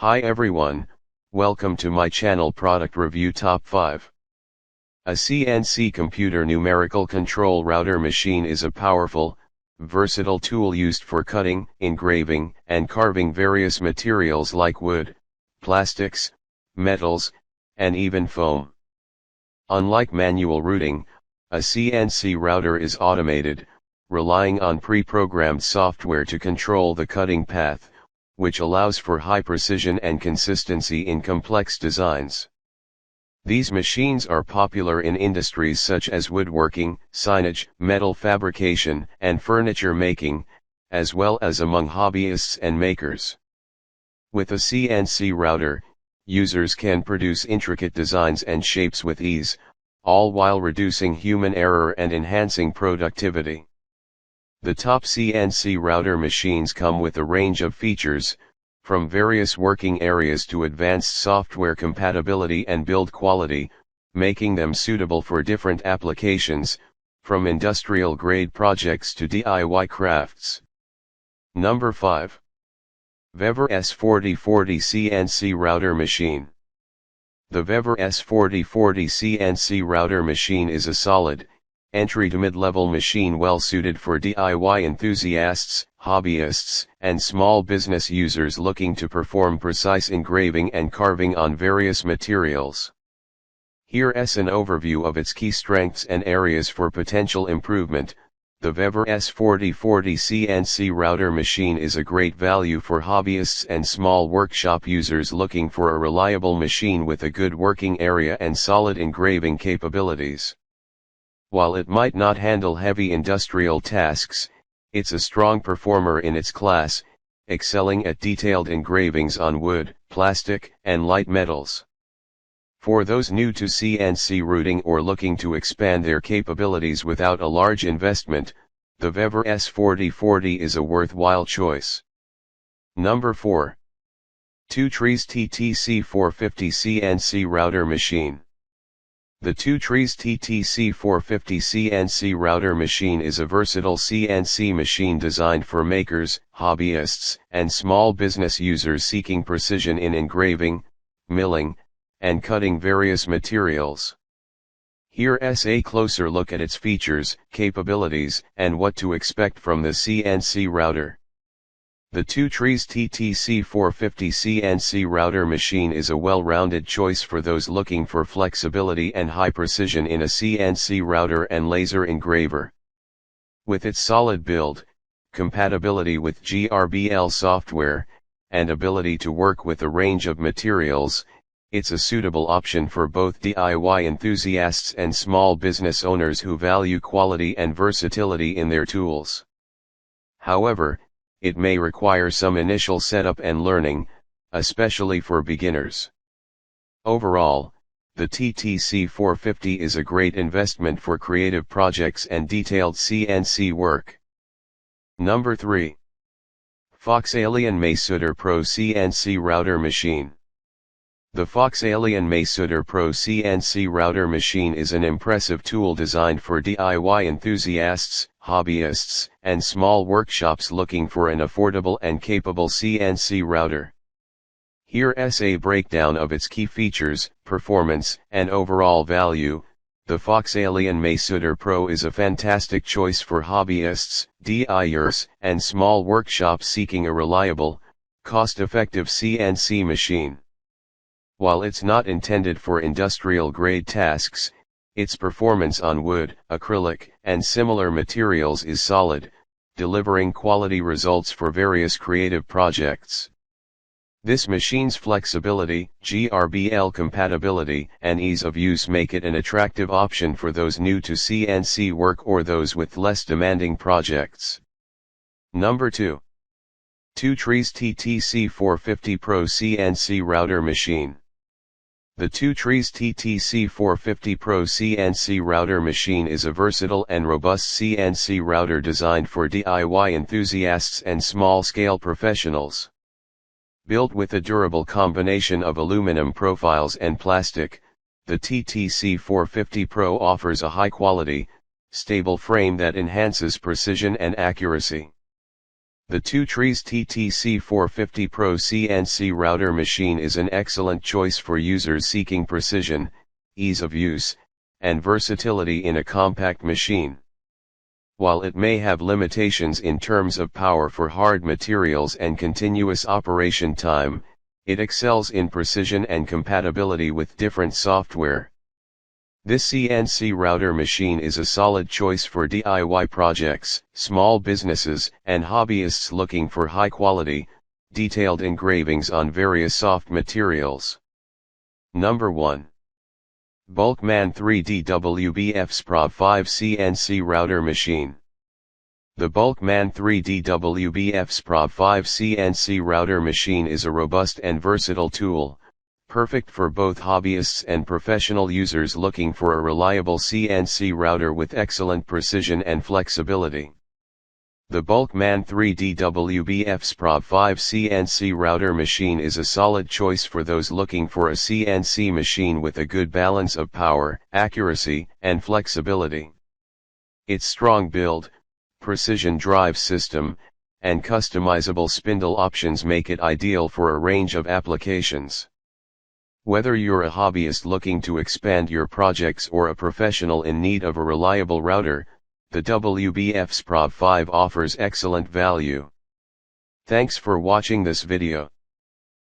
Hi everyone, welcome to my channel Product Review Top 5. A CNC computer numerical control router machine is a powerful, versatile tool used for cutting, engraving, and carving various materials like wood, plastics, metals, and even foam. Unlike manual routing, a CNC router is automated, relying on pre-programmed software to control the cutting path, which allows for high precision and consistency in complex designs. These machines are popular in industries such as woodworking, signage, metal fabrication, and furniture making, as well as among hobbyists and makers. With a CNC router, users can produce intricate designs and shapes with ease, all while reducing human error and enhancing productivity. The top CNC router machines come with a range of features, from various working areas to advanced software compatibility and build quality, making them suitable for different applications, from industrial-grade projects to DIY crafts. Number 5. Vevor S4040 CNC Router Machine. The Vevor S4040 CNC Router Machine is a solid, entry to mid-level machine well suited for DIY enthusiasts, hobbyists, and small business users looking to perform precise engraving and carving on various materials. Here's an overview of its key strengths and areas for potential improvement. The Vevor S4040 CNC Router Machine is a great value for hobbyists and small workshop users looking for a reliable machine with a good working area and solid engraving capabilities. While it might not handle heavy industrial tasks, it's a strong performer in its class, excelling at detailed engravings on wood, plastic, and light metals. For those new to CNC routing or looking to expand their capabilities without a large investment, the Vevor S4040 is a worthwhile choice. Number 4. 2 Trees TTC 450 CNC Router Machine. The 2 Trees TTC 450 CNC Router Machine is a versatile CNC machine designed for makers, hobbyists, and small business users seeking precision in engraving, milling, and cutting various materials. Here's a closer look at its features, capabilities, and what to expect from the CNC router. The 2 Trees TTC 450 CNC Router Machine is a well-rounded choice for those looking for flexibility and high precision in a CNC router and laser engraver. With its solid build, compatibility with GRBL software, and ability to work with a range of materials, it's a suitable option for both DIY enthusiasts and small business owners who value quality and versatility in their tools. However, it may require some initial setup and learning, especially for beginners. Overall, the TTC 450 is a great investment for creative projects and detailed CNC work. Number 3. FoxAlien Masuter Pro CNC Router Machine. The FoxAlien Masuter Pro CNC Router Machine is an impressive tool designed for DIY enthusiasts, hobbyists, and small workshops looking for an affordable and capable CNC router. Here's a breakdown of its key features, performance, and overall value. The FoxAlien Masuter Pro is a fantastic choice for hobbyists, DIYers, and small workshops seeking a reliable, cost-effective CNC machine. While it's not intended for industrial-grade tasks, its performance on wood, acrylic, and similar materials is solid, delivering quality results for various creative projects. This machine's flexibility, GRBL compatibility, and ease of use make it an attractive option for those new to CNC work or those with less demanding projects. Number 2. 2 Trees TTC 450 Pro CNC Router Machine. The 2 Trees TTC 450 Pro CNC Router Machine is a versatile and robust CNC router designed for DIY enthusiasts and small-scale professionals. Built with a durable combination of aluminum profiles and plastic, the TTC 450 Pro offers a high-quality, stable frame that enhances precision and accuracy. The 2 Trees TTC 450 Pro CNC Router Machine is an excellent choice for users seeking precision, ease of use, and versatility in a compact machine. While it may have limitations in terms of power for hard materials and continuous operation time, it excels in precision and compatibility with different software. This CNC router machine is a solid choice for DIY projects, small businesses, and hobbyists looking for high-quality, detailed engravings on various soft materials. Number 1. Bulkman 3D WBF SPRA 5 CNC Router Machine. The Bulkman 3D WBF SPRA 5 CNC Router Machine is a robust and versatile tool, perfect for both hobbyists and professional users looking for a reliable CNC router with excellent precision and flexibility. The Bulkman 3D WBF SPRA 5 CNC Router Machine is a solid choice for those looking for a CNC machine with a good balance of power, accuracy, and flexibility. Its strong build, precision drive system, and customizable spindle options make it ideal for a range of applications. Whether you're a hobbyist looking to expand your projects or a professional in need of a reliable router, the WBF SPRA 5 offers excellent value. Thanks for watching this video.